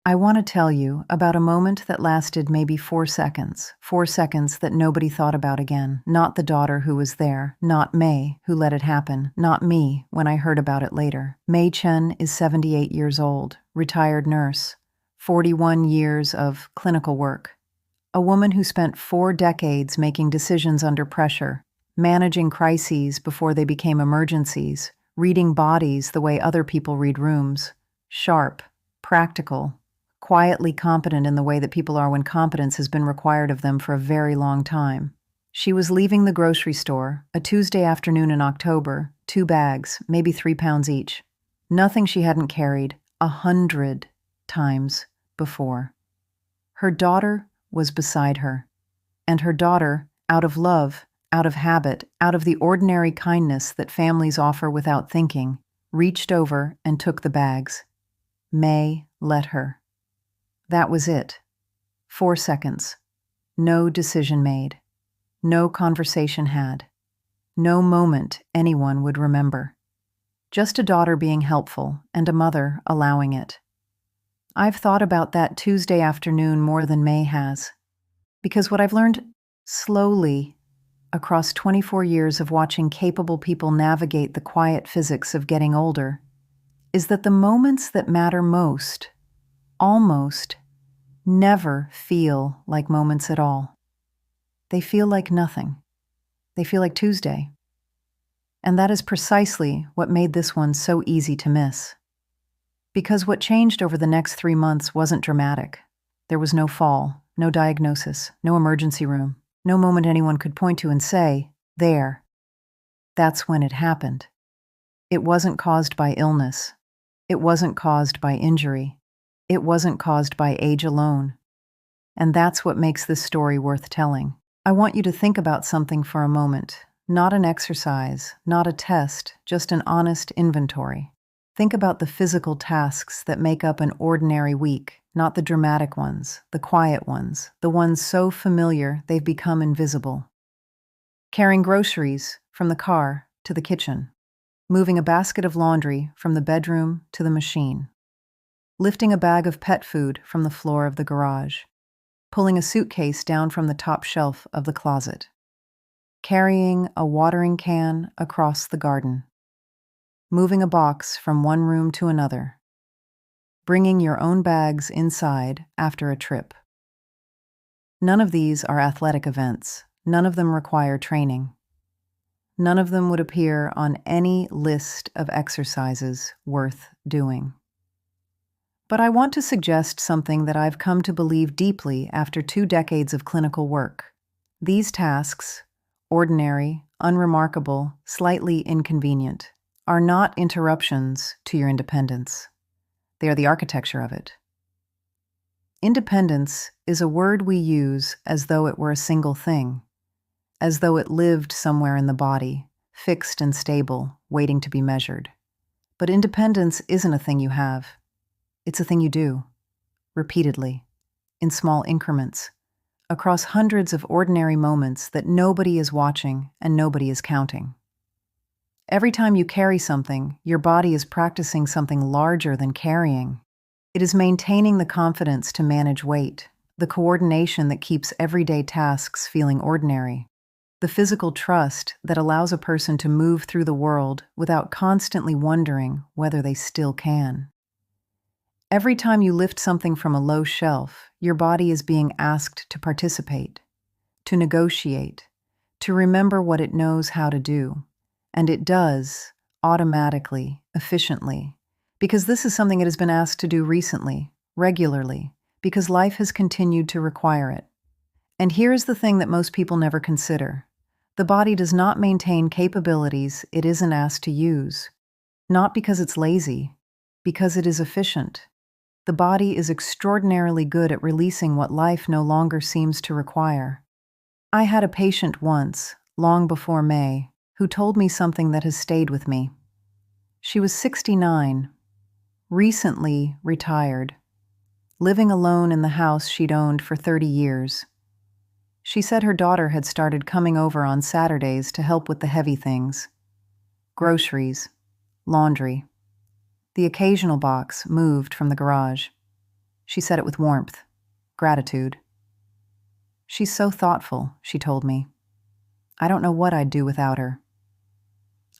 I want to tell you about a moment that lasted maybe 4 seconds. 4 seconds that nobody thought about again. Not the daughter who was there, not May, who let it happen, not me when I heard about it later. May Chen is 78 years old, retired nurse, 41 years of clinical work. A woman who spent 4 decades making decisions under pressure, managing crises before they became emergencies, reading bodies the way other people read rooms. Sharp, practical, quietly competent in the way that people are when competence has been required of them for a very long time. She was leaving the grocery store, a Tuesday afternoon in October, 2 bags, maybe 3 pounds each. Nothing she hadn't carried 100 times before. Her daughter was beside her, and her daughter, out of love, out of habit, out of the ordinary kindness that families offer without thinking, reached over and took the bags. May let her. That was it. 4 seconds. No decision made. No conversation had. No moment anyone would remember. Just a daughter being helpful and a mother allowing it. I've thought about that Tuesday afternoon more than May has, because what I've learned slowly across 24 years of watching capable people navigate the quiet physics of getting older is that the moments that matter most almost never feel like moments at all. They feel like nothing. They feel like Tuesday. And that is precisely what made this one so easy to miss. Because what changed over the next 3 months wasn't dramatic. There was no fall, no diagnosis, no emergency room, no moment anyone could point to and say, there. That's when it happened. It wasn't caused by illness. It wasn't caused by injury. It wasn't caused by age alone. And that's what makes this story worth telling. I want you to think about something for a moment. Not an exercise, not a test, just an honest inventory. Think about the physical tasks that make up an ordinary week, not the dramatic ones, the quiet ones, the ones so familiar they've become invisible. Carrying groceries from the car to the kitchen. Moving a basket of laundry from the bedroom to the machine. Lifting a bag of pet food from the floor of the garage. Pulling a suitcase down from the top shelf of the closet. Carrying a watering can across the garden. Moving a box from one room to another. Bringing your own bags inside after a trip. None of these are athletic events. None of them require training. None of them would appear on any list of exercises worth doing. But I want to suggest something that I've come to believe deeply after 2 decades of clinical work. These tasks, ordinary, unremarkable, slightly inconvenient, are not interruptions to your independence. They are the architecture of it. Independence is a word we use as though it were a single thing, as though it lived somewhere in the body, fixed and stable, waiting to be measured. But independence isn't a thing you have. It's a thing you do, repeatedly, in small increments, across hundreds of ordinary moments that nobody is watching and nobody is counting. Every time you carry something, your body is practicing something larger than carrying. It is maintaining the confidence to manage weight, the coordination that keeps everyday tasks feeling ordinary, the physical trust that allows a person to move through the world without constantly wondering whether they still can. Every time you lift something from a low shelf, your body is being asked to participate, to negotiate, to remember what it knows how to do. And it does, automatically, efficiently, because this is something it has been asked to do recently, regularly, because life has continued to require it. And here's the thing that most people never consider. The body does not maintain capabilities it isn't asked to use. Not because it's lazy, because it is efficient. The body is extraordinarily good at releasing what life no longer seems to require. I had a patient once, long before May, who told me something that has stayed with me. She was 69, recently retired, living alone in the house she'd owned for 30 years. She said her daughter had started coming over on Saturdays to help with the heavy things. Groceries, laundry. The occasional box moved from the garage. She said it with warmth, gratitude. "She's so thoughtful," she told me. "I don't know what I'd do without her."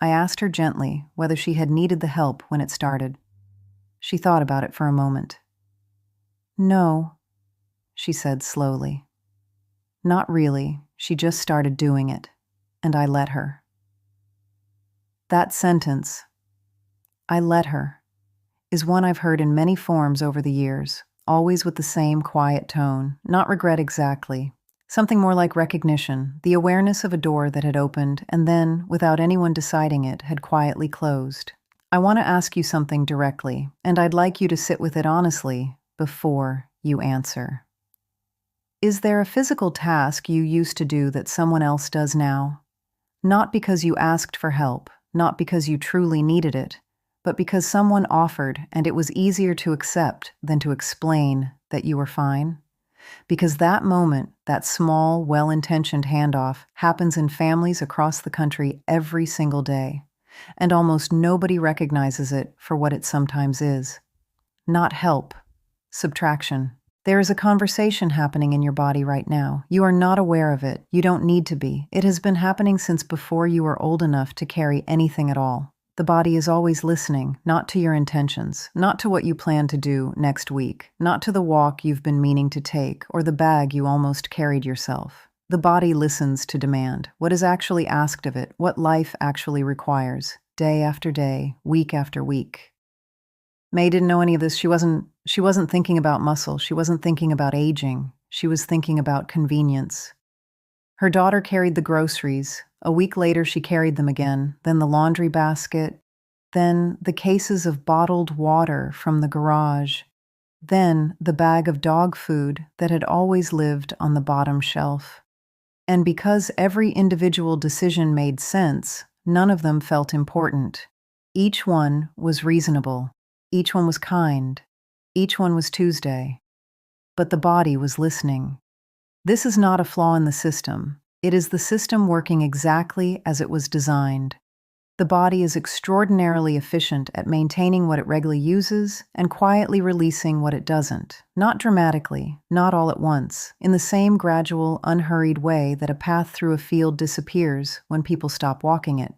I asked her gently whether she had needed the help when it started. She thought about it for a moment. "No," she said slowly. "Not really. She just started doing it, and I let her." That sentence, "I let her," is one I've heard in many forms over the years, always with the same quiet tone, not regret exactly. Something more like recognition, the awareness of a door that had opened and then, without anyone deciding it, had quietly closed. I want to ask you something directly, and I'd like you to sit with it honestly before you answer. Is there a physical task you used to do that someone else does now? Not because you asked for help, not because you truly needed it, but because someone offered and it was easier to accept than to explain that you were fine? Because that moment, that small, well-intentioned handoff, happens in families across the country every single day, and almost nobody recognizes it for what it sometimes is. Not help, subtraction. There is a conversation happening in your body right now. You are not aware of it. You don't need to be. It has been happening since before you were old enough to carry anything at all. The body is always listening, not to your intentions, not to what you plan to do next week, not to the walk you've been meaning to take or the bag you almost carried yourself. The body listens to demand, what is actually asked of it, what life actually requires, day after day, week after week. May didn't know any of this. She wasn't thinking about muscle. She wasn't thinking about aging. She was thinking about convenience. Her daughter carried the groceries. A week later, she carried them again, then the laundry basket, then the cases of bottled water from the garage, then the bag of dog food that had always lived on the bottom shelf. And because every individual decision made sense, none of them felt important. Each one was reasonable. Each one was kind. Each one was Tuesday. But the body was listening. This is not a flaw in the system. It is the system working exactly as it was designed. The body is extraordinarily efficient at maintaining what it regularly uses and quietly releasing what it doesn't. Not dramatically, not all at once, in the same gradual, unhurried way that a path through a field disappears when people stop walking it.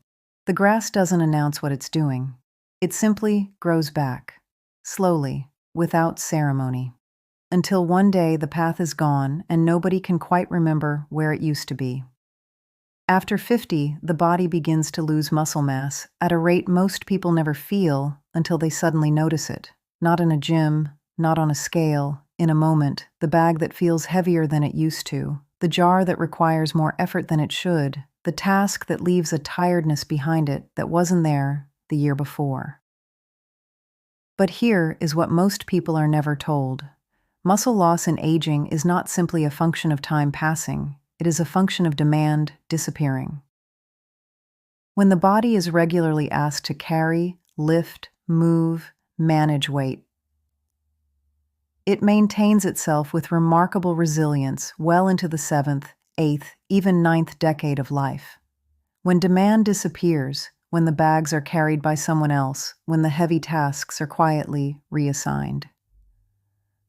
The grass doesn't announce what it's doing. It simply grows back, slowly, without ceremony, until one day the path is gone and nobody can quite remember where it used to be. After 50, the body begins to lose muscle mass at a rate most people never feel until they suddenly notice it. Not in a gym, not on a scale, in a moment, the bag that feels heavier than it used to, the jar that requires more effort than it should, the task that leaves a tiredness behind it that wasn't there the year before. But here is what most people are never told. Muscle loss and aging is not simply a function of time passing. It is a function of demand disappearing. When the body is regularly asked to carry, lift, move, manage weight, it maintains itself with remarkable resilience well into the 7th, 8th, even 9th decade of life. When demand disappears, when the bags are carried by someone else, when the heavy tasks are quietly reassigned,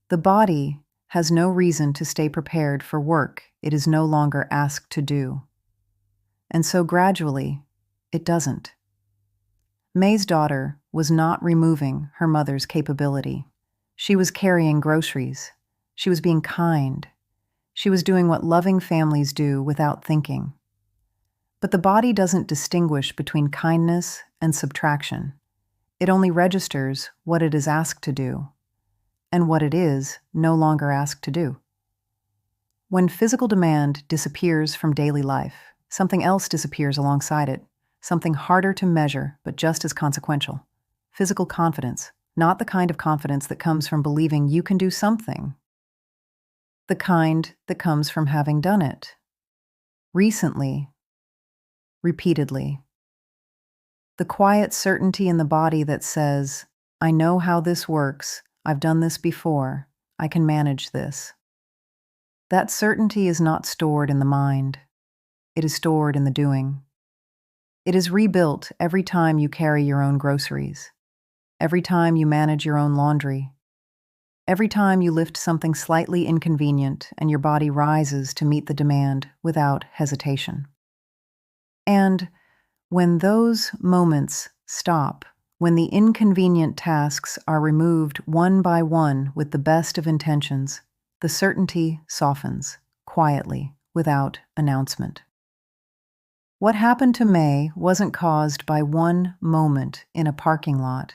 the body has no reason to stay prepared for work it is no longer asked to do. And so gradually, it doesn't. May's daughter was not removing her mother's capability. She was carrying groceries. She was being kind. She was doing what loving families do without thinking. But the body doesn't distinguish between kindness and subtraction. It only registers what it is asked to do, and what it is no longer asked to do. When physical demand disappears from daily life, something else disappears alongside it, something harder to measure but just as consequential. Physical confidence, not the kind of confidence that comes from believing you can do something. The kind that comes from having done it. Recently, repeatedly. The quiet certainty in the body that says, I know how this works, I've done this before, I can manage this. That certainty is not stored in the mind. It is stored in the doing. It is rebuilt every time you carry your own groceries, every time you manage your own laundry, every time you lift something slightly inconvenient and your body rises to meet the demand without hesitation. And when those moments stop, when the inconvenient tasks are removed one by one with the best of intentions, the certainty softens, quietly, without announcement. What happened to May wasn't caused by one moment in a parking lot.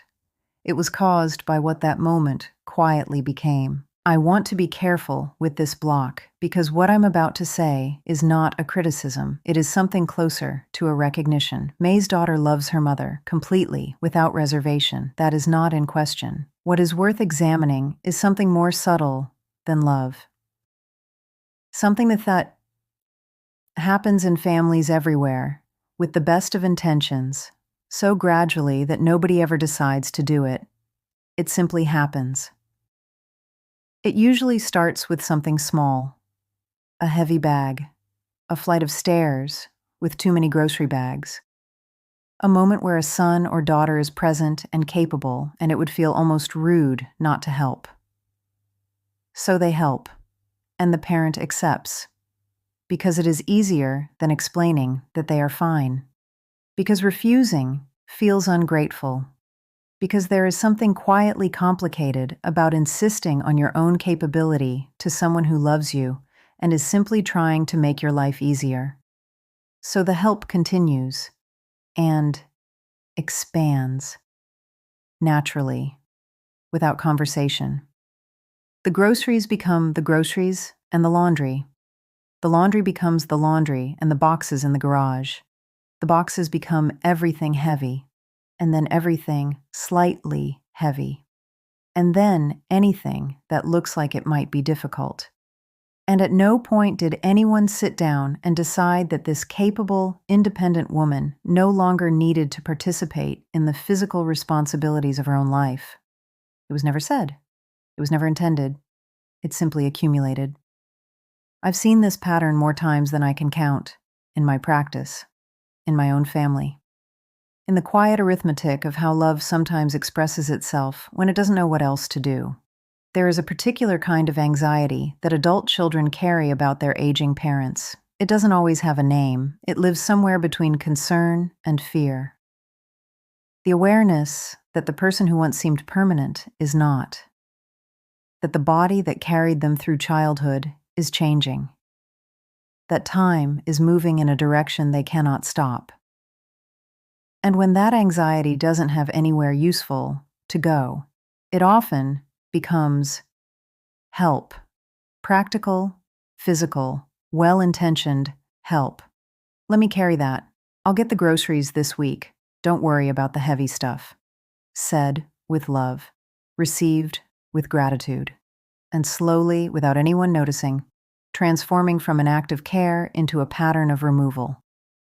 It was caused by what that moment quietly became. I want to be careful with this block because what I'm about to say is not a criticism. It is something closer to a recognition. May's daughter loves her mother completely, without reservation. That is not in question. What is worth examining is something more subtle than love. Something that happens in families everywhere, with the best of intentions, so gradually that nobody ever decides to do it. It simply happens. It usually starts with something small, a heavy bag, a flight of stairs with too many grocery bags, a moment where a son or daughter is present and capable, and it would feel almost rude not to help. So they help, and the parent accepts, because it is easier than explaining that they are fine, because refusing feels ungrateful, because there is something quietly complicated about insisting on your own capability to someone who loves you and is simply trying to make your life easier. So the help continues and expands naturally, without conversation. The groceries become the groceries and the laundry. The laundry becomes the laundry and the boxes in the garage. The boxes become everything heavy, and then everything slightly heavy, and then anything that looks like it might be difficult. And at no point did anyone sit down and decide that this capable, independent woman no longer needed to participate in the physical responsibilities of her own life. It was never said. It was never intended. It simply accumulated. I've seen this pattern more times than I can count, in my practice, in my own family. In the quiet arithmetic of how love sometimes expresses itself when it doesn't know what else to do. There is a particular kind of anxiety that adult children carry about their aging parents. It doesn't always have a name. It lives somewhere between concern and fear. The awareness that the person who once seemed permanent is not. That the body that carried them through childhood is changing. That time is moving in a direction they cannot stop. And when that anxiety doesn't have anywhere useful to go, it often becomes help. Practical, physical, well-intentioned help. Let me carry that. I'll get the groceries this week. Don't worry about the heavy stuff. Said with love, received with gratitude, and slowly, without anyone noticing, transforming from an act of care into a pattern of removal.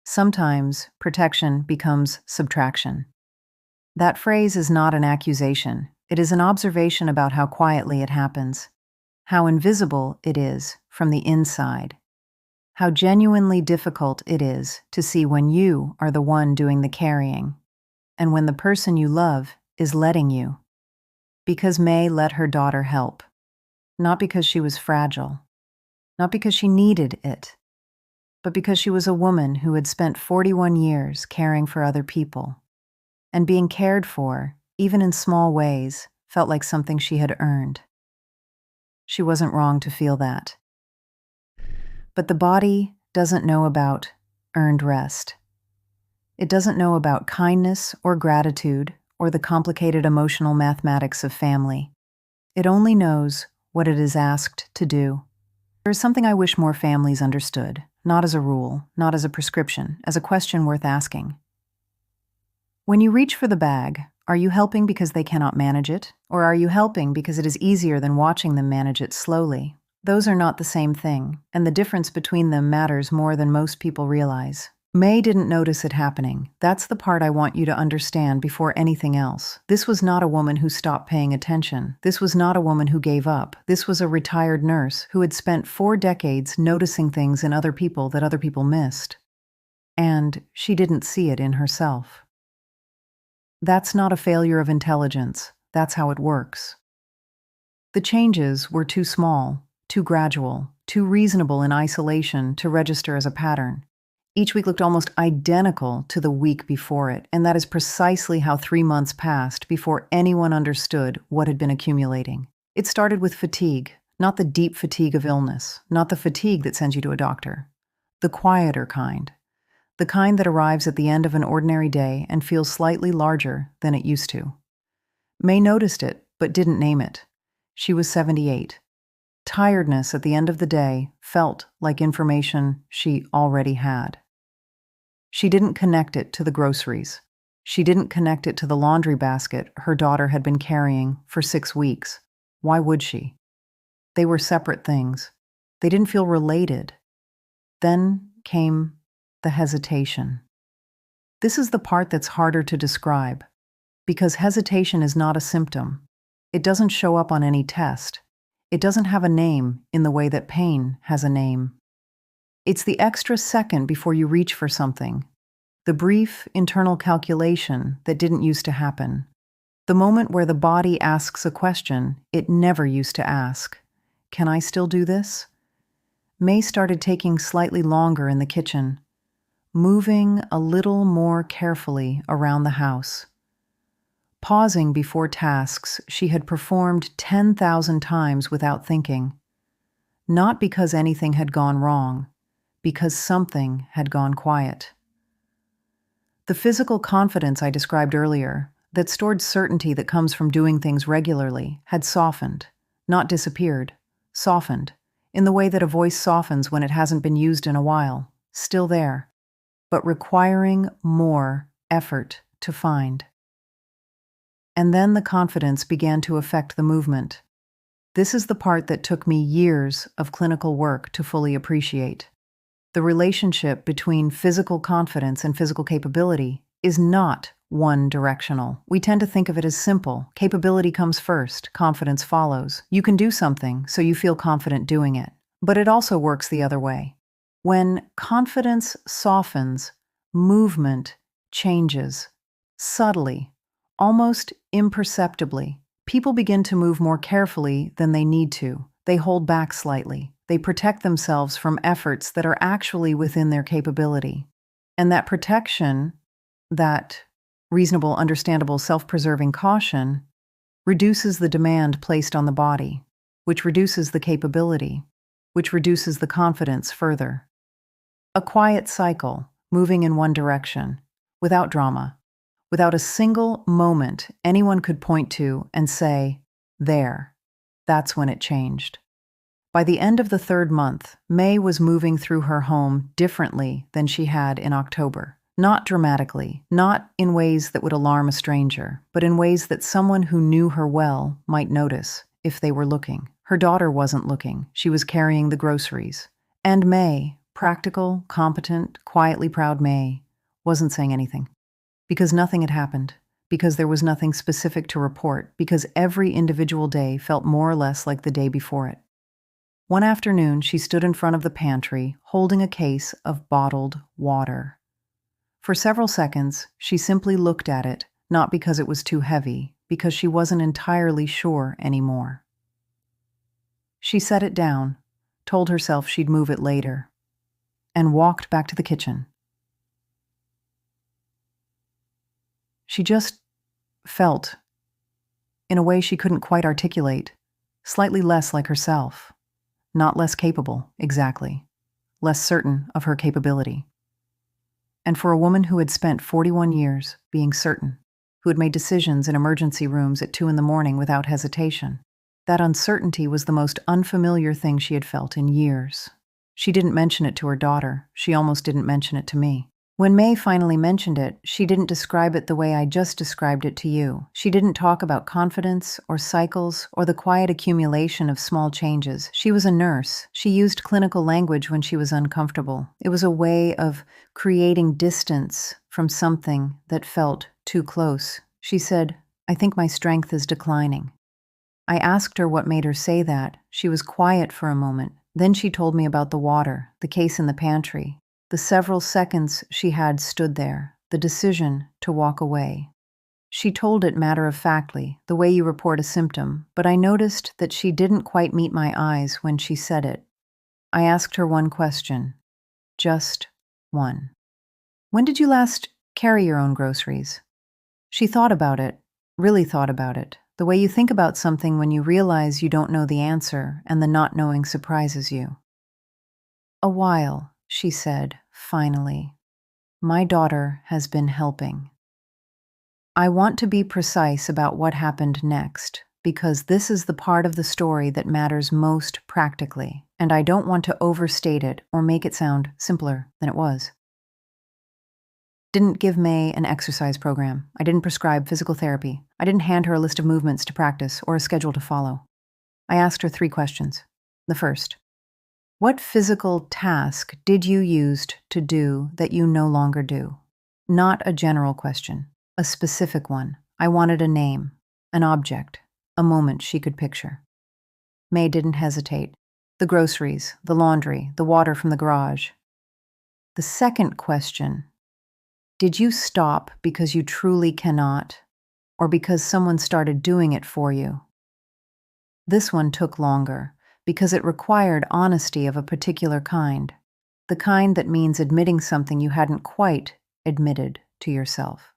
Sometimes protection becomes subtraction. That phrase is not an accusation. It is an observation about how quietly it happens, how invisible it is from the inside, how genuinely difficult it is to see when you are the one doing the carrying, and when the person you love is letting you. Because May let her daughter help, not because she was fragile, not because she needed it, but because she was a woman who had spent 41 years caring for other people, and being cared for, even in small ways, felt like something she had earned. She wasn't wrong to feel that. But the body doesn't know about earned rest. It doesn't know about kindness or gratitude or the complicated emotional mathematics of family. It only knows what it is asked to do. There is something I wish more families understood, not as a rule, not as a prescription, as a question worth asking. When you reach for the bag, are you helping because they cannot manage it, or are you helping because it is easier than watching them manage it slowly? Those are not the same thing, and the difference between them matters more than most people realize. May didn't notice it happening. That's the part I want you to understand before anything else. This was not a woman who stopped paying attention. This was not a woman who gave up. This was a retired nurse who had spent 4 decades noticing things in other people that other people missed. And she didn't see it in herself. That's not a failure of intelligence. That's how it works. The changes were too small, too gradual, too reasonable in isolation to register as a pattern. Each week looked almost identical to the week before it, and that is precisely how 3 months passed before anyone understood what had been accumulating. It started with fatigue, not the deep fatigue of illness, not the fatigue that sends you to a doctor. The quieter kind. The kind that arrives at the end of an ordinary day and feels slightly larger than it used to. May noticed it, but didn't name it. She was 78. Tiredness at the end of the day felt like information she already had. She didn't connect it to the groceries. She didn't connect it to the laundry basket her daughter had been carrying for 6 weeks. Why would she? They were separate things. They didn't feel related. Then came the hesitation. This is the part that's harder to describe, because hesitation is not a symptom. It doesn't show up on any test. It doesn't have a name in the way that pain has a name. It's the extra second before you reach for something, the brief internal calculation that didn't used to happen, the moment where the body asks a question it never used to ask. Can I still do this? May started taking slightly longer in the kitchen, moving a little more carefully around the house, pausing before tasks she had performed 10,000 times without thinking, not because anything had gone wrong, because something had gone quiet. The physical confidence I described earlier, that stored certainty that comes from doing things regularly, had softened, not disappeared, softened, in the way that a voice softens when it hasn't been used in a while, still there, but requiring more effort to find. And then the confidence began to affect the movement. This is the part that took me years of clinical work to fully appreciate. The relationship between physical confidence and physical capability is not one-directional. We tend to think of it as simple. Capability comes first, confidence follows. You can do something, so you feel confident doing it. But it also works the other way. When confidence softens, movement changes. Subtly, almost imperceptibly, people begin to move more carefully than they need to. They hold back slightly. They protect themselves from efforts that are actually within their capability. And that protection, that reasonable, understandable, self-preserving caution, reduces the demand placed on the body, which reduces the capability, which reduces the confidence further. A quiet cycle, moving in one direction, without drama, without a single moment anyone could point to and say, there, that's when it changed. By the end of the 3rd month, May was moving through her home differently than she had in October. Not dramatically, not in ways that would alarm a stranger, but in ways that someone who knew her well might notice if they were looking. Her daughter wasn't looking. She was carrying the groceries. And May, practical, competent, quietly proud May, wasn't saying anything. Because nothing had happened. Because there was nothing specific to report. Because every individual day felt more or less like the day before it. One afternoon, she stood in front of the pantry, holding a case of bottled water. For several seconds, she simply looked at it, not because it was too heavy, because she wasn't entirely sure anymore. She set it down, told herself she'd move it later, and walked back to the kitchen. She just felt, in a way she couldn't quite articulate, slightly less like herself. Not less capable, exactly. Less certain of her capability. And for a woman who had spent 41 years being certain, who had made decisions in emergency rooms at 2 a.m. without hesitation, that uncertainty was the most unfamiliar thing she had felt in years. She didn't mention it to her daughter. She almost didn't mention it to me. When May finally mentioned it, she didn't describe it the way I just described it to you. She didn't talk about confidence or cycles or the quiet accumulation of small changes. She was a nurse. She used clinical language when she was uncomfortable. It was a way of creating distance from something that felt too close. She said, "I think my strength is declining." I asked her what made her say that. She was quiet for a moment. Then she told me about the water, the case in the pantry. The several seconds she had stood there, the decision to walk away. She told it matter-of-factly, the way you report a symptom, but I noticed that she didn't quite meet my eyes when she said it. I asked her one question. Just one. When did you last carry your own groceries? She thought about it, really thought about it, the way you think about something when you realize you don't know the answer and the not knowing surprises you. A while, she said, finally. My daughter has been helping. I want to be precise about what happened next, because this is the part of the story that matters most practically, and I don't want to overstate it or make it sound simpler than it was. Didn't give May an exercise program. I didn't prescribe physical therapy. I didn't hand her a list of movements to practice or a schedule to follow. I asked her 3 questions. The first, what physical task did you use to do that you no longer do? Not a general question, a specific one. I wanted a name, an object, a moment she could picture. May didn't hesitate. The groceries, the laundry, the water from the garage. The second question, did you stop because you truly cannot, or because someone started doing it for you? This one took longer, because it required honesty of a particular kind, the kind that means admitting something you hadn't quite admitted to yourself.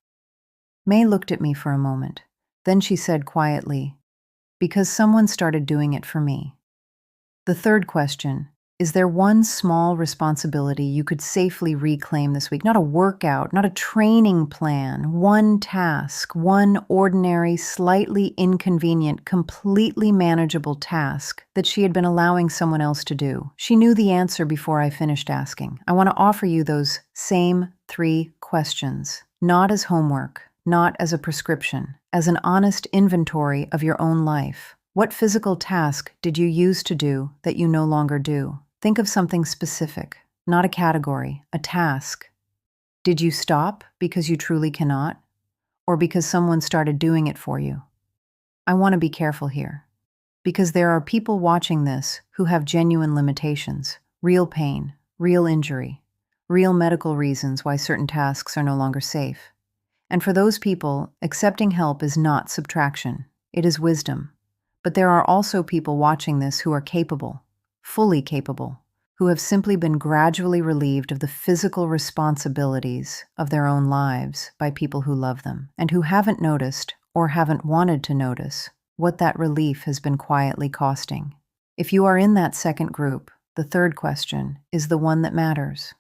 May looked at me for a moment. Then she said quietly, because someone started doing it for me. The third question, is there one small responsibility you could safely reclaim this week? Not a workout, not a training plan, one task, one ordinary, slightly inconvenient, completely manageable task that she had been allowing someone else to do. She knew the answer before I finished asking. I want to offer you those same 3 questions, not as homework, not as a prescription, as an honest inventory of your own life. What physical task did you use to do that you no longer do? Think of something specific, not a category, a task. Did you stop because you truly cannot, or because someone started doing it for you? I want to be careful here, because there are people watching this who have genuine limitations, real pain, real injury, real medical reasons why certain tasks are no longer safe. And for those people, accepting help is not subtraction, it is wisdom. But there are also people watching this who are capable, fully capable, who have simply been gradually relieved of the physical responsibilities of their own lives by people who love them, and who haven't noticed, or haven't wanted to notice, what that relief has been quietly costing. If you are in that second group, the third question is the one that matters.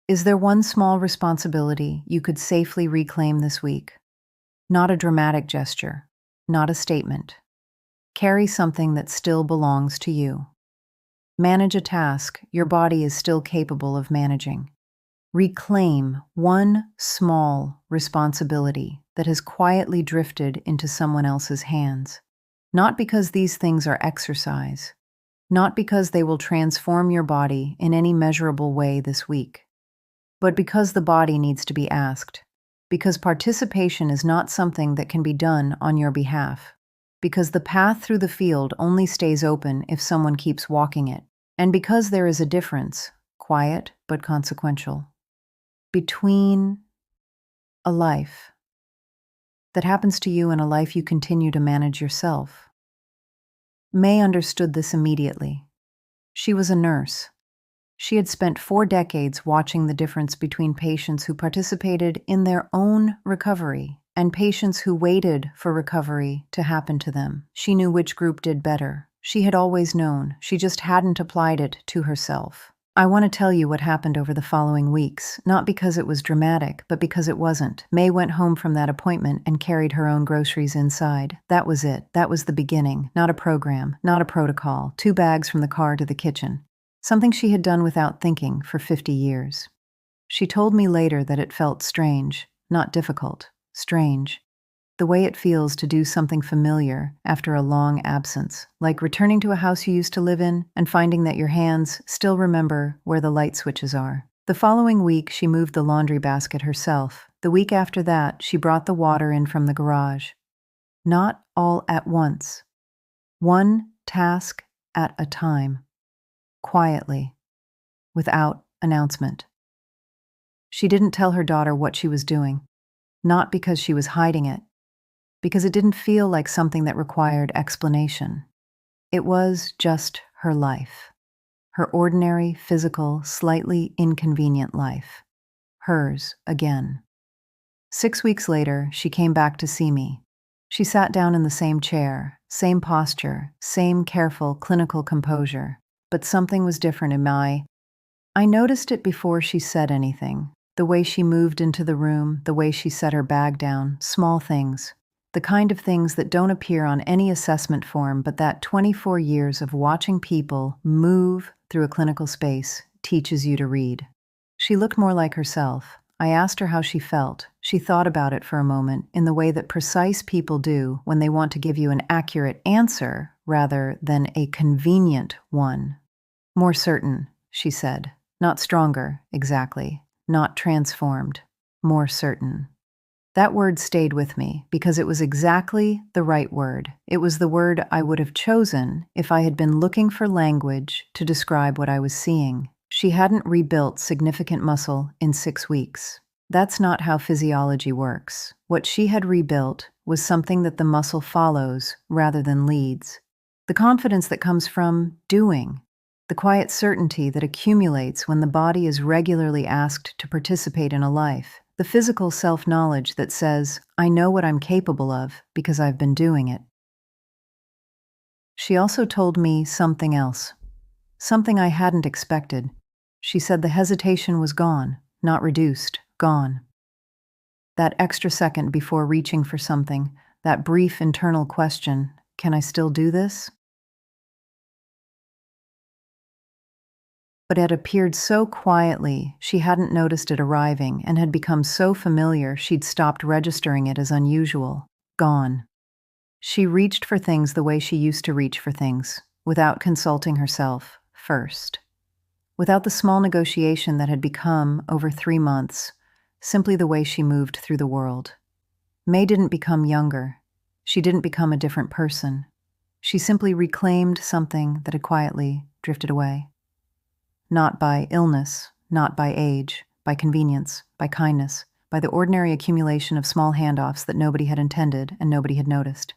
Is there one small responsibility you could safely reclaim this week? Not a dramatic gesture, not a statement. Carry something that still belongs to you. Manage a task your body is still capable of managing. Reclaim one small responsibility that has quietly drifted into someone else's hands. Not because these things are exercise, not because they will transform your body in any measurable way this week, but because the body needs to be asked, because participation is not something that can be done on your behalf, because the path through the field only stays open if someone keeps walking it, and because there is a difference, quiet but consequential, between a life that happens to you and a life you continue to manage yourself. May understood this immediately. She was a nurse. She had spent 4 decades watching the difference between patients who participated in their own recovery and patients who waited for recovery to happen to them. She knew which group did better. She had always known. She just hadn't applied it to herself. I want to tell you what happened over the following weeks, not because it was dramatic, but because it wasn't. May went home from that appointment and carried her own groceries inside. That was it. That was the beginning. Not a program, not a protocol. 2 bags from the car to the kitchen. Something she had done without thinking for 50 years. She told me later that it felt strange, not difficult, strange. The way it feels to do something familiar after a long absence, like returning to a house you used to live in and finding that your hands still remember where the light switches are. The following week, she moved the laundry basket herself. The week after that, she brought the water in from the garage. Not all at once. One task at a time. Quietly, without announcement. She didn't tell her daughter what she was doing, not because she was hiding it, because it didn't feel like something that required explanation. It was just her life. Her ordinary, physical, slightly inconvenient life. Hers again. 6 weeks later, she came back to see me. She sat down in the same chair, same posture, same careful clinical composure. But something was different in I noticed it before she said anything. The way she moved into the room, the way she set her bag down, small things. The kind of things that don't appear on any assessment form, but that 24 years of watching people move through a clinical space teaches you to read. She looked more like herself. I asked her how she felt. She thought about it for a moment in the way that precise people do when they want to give you an accurate answer rather than a convenient one. More certain, she said. Not stronger, exactly. Not transformed. More certain. That word stayed with me because it was exactly the right word. It was the word I would have chosen if I had been looking for language to describe what I was seeing. She hadn't rebuilt significant muscle in 6 weeks. That's not how physiology works. What she had rebuilt was something that the muscle follows rather than leads. The confidence that comes from doing. The quiet certainty that accumulates when the body is regularly asked to participate in a life. The physical self-knowledge that says, I know what I'm capable of because I've been doing it. She also told me something else. Something I hadn't expected. She said the hesitation was gone, not reduced, gone. That extra second before reaching for something, that brief internal question, can I still do this? But it appeared so quietly she hadn't noticed it arriving and had become so familiar she'd stopped registering it as unusual. Gone. She reached for things the way she used to reach for things, without consulting herself first. Without the small negotiation that had become, over 3 months, simply the way she moved through the world. May didn't become younger. She didn't become a different person. She simply reclaimed something that had quietly drifted away. Not by illness, not by age, by convenience, by kindness, by the ordinary accumulation of small handoffs that nobody had intended and nobody had noticed.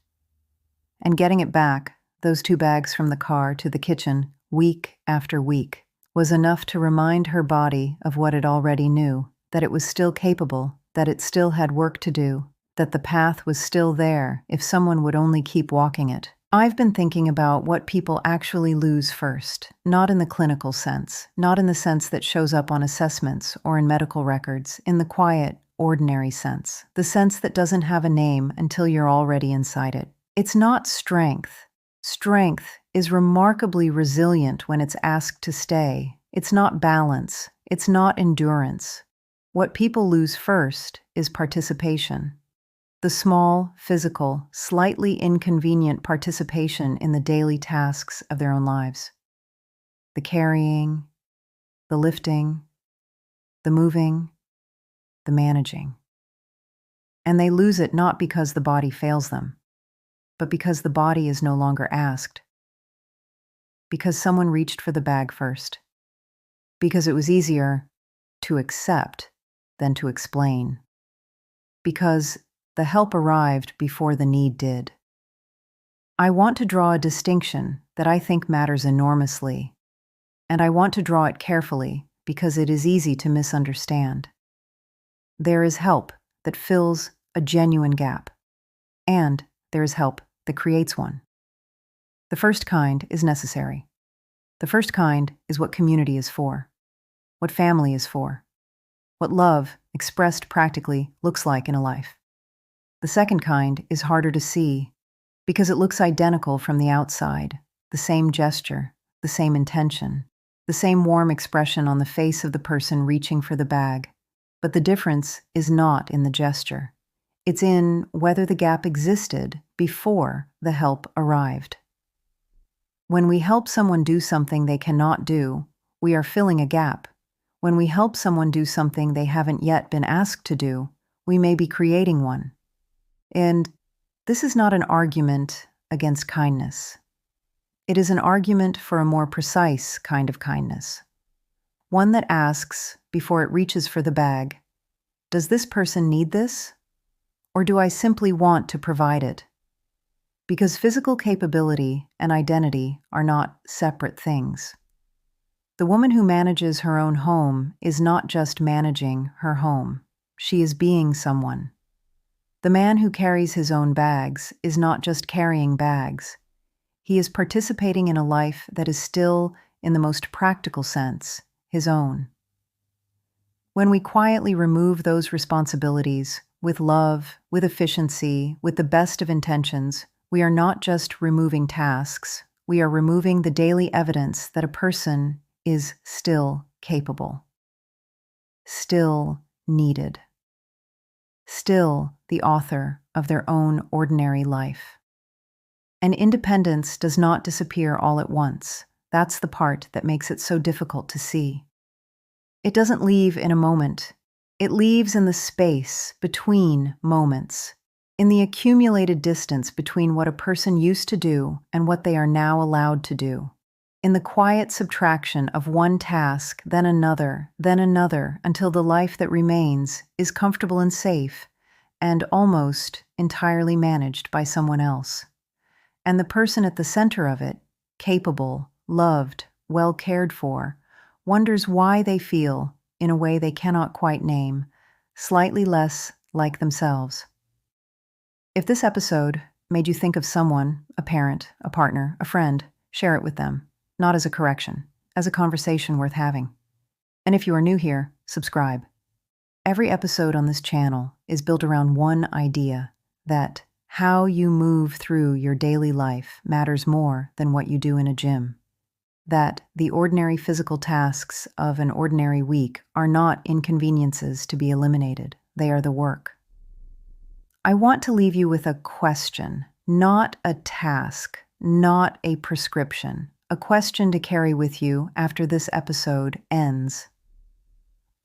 And getting it back, those 2 bags from the car to the kitchen, week after week, was enough to remind her body of what it already knew, that it was still capable, that it still had work to do, that the path was still there if someone would only keep walking it. I've been thinking about what people actually lose first, not in the clinical sense, not in the sense that shows up on assessments or in medical records, in the quiet, ordinary sense, the sense that doesn't have a name until you're already inside it. It's not strength. Strength is remarkably resilient when it's asked to stay. It's not balance. It's not endurance. What people lose first is participation. The small, physical, slightly inconvenient participation in the daily tasks of their own lives. The carrying, the lifting, the moving, the managing. And they lose it not because the body fails them, but because the body is no longer asked. Because someone reached for the bag first. Because it was easier to accept than to explain. Because the help arrived before the need did. I want to draw a distinction that I think matters enormously, and I want to draw it carefully because it is easy to misunderstand. There is help that fills a genuine gap, and there is help that creates one. The first kind is necessary. The first kind is what community is for, what family is for, what love, expressed practically, looks like in a life. The second kind is harder to see because it looks identical from the outside, the same gesture, the same intention, the same warm expression on the face of the person reaching for the bag. But the difference is not in the gesture. It's in whether the gap existed before the help arrived. When we help someone do something they cannot do, we are filling a gap. When we help someone do something they haven't yet been asked to do, we may be creating one. And this is not an argument against kindness. It is an argument for a more precise kind of kindness. One that asks, before it reaches for the bag, does this person need this? Or do I simply want to provide it? Because physical capability and identity are not separate things. The woman who manages her own home is not just managing her home. She is being someone. The man who carries his own bags is not just carrying bags. He is participating in a life that is still, in the most practical sense, his own. When we quietly remove those responsibilities, with love, with efficiency, with the best of intentions, we are not just removing tasks, we are removing the daily evidence that a person is still capable, still needed, still the author of their own ordinary life. And independence does not disappear all at once. That's the part that makes it so difficult to see. It doesn't leave in a moment. It leaves in the space between moments, in the accumulated distance between what a person used to do and what they are now allowed to do, in the quiet subtraction of one task, then another, until the life that remains is comfortable and safe, and almost entirely managed by someone else. And the person at the center of it, capable, loved, well cared for, wonders why they feel, in a way they cannot quite name, slightly less like themselves. If this episode made you think of someone, a parent, a partner, a friend, share it with them, not as a correction, as a conversation worth having. And if you are new here, subscribe. Every episode on this channel is built around one idea, that how you move through your daily life matters more than what you do in a gym. That the ordinary physical tasks of an ordinary week are not inconveniences to be eliminated. They are the work. I want to leave you with a question, not a task, not a prescription, a question to carry with you after this episode ends.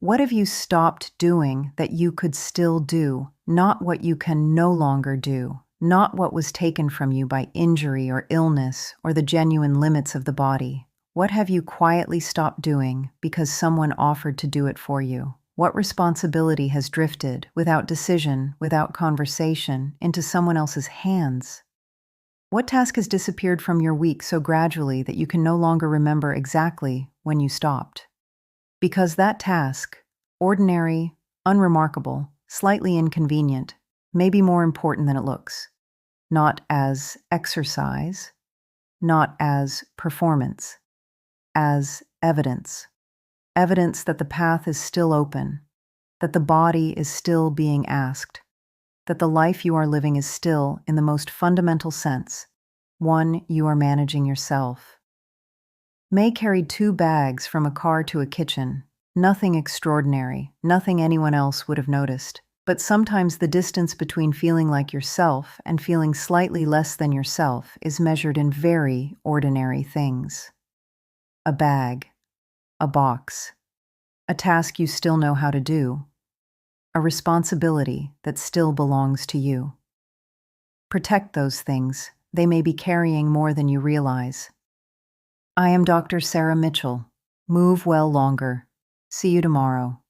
What have you stopped doing that you could still do, not what you can no longer do, not what was taken from you by injury or illness or the genuine limits of the body? What have you quietly stopped doing because someone offered to do it for you? What responsibility has drifted, without decision, without conversation, into someone else's hands? What task has disappeared from your week so gradually that you can no longer remember exactly when you stopped? Because that task, ordinary, unremarkable, slightly inconvenient, may be more important than it looks. Not as exercise, not as performance, as evidence. Evidence that the path is still open, that the body is still being asked, that the life you are living is still, in the most fundamental sense, one you are managing yourself. May carried 2 bags from a car to a kitchen, nothing extraordinary, nothing anyone else would have noticed, but sometimes the distance between feeling like yourself and feeling slightly less than yourself is measured in very ordinary things. A bag, a box, a task you still know how to do, a responsibility that still belongs to you. Protect those things. They may be carrying more than you realize. I am Dr. Sarah Mitchell. Move well longer. See you tomorrow.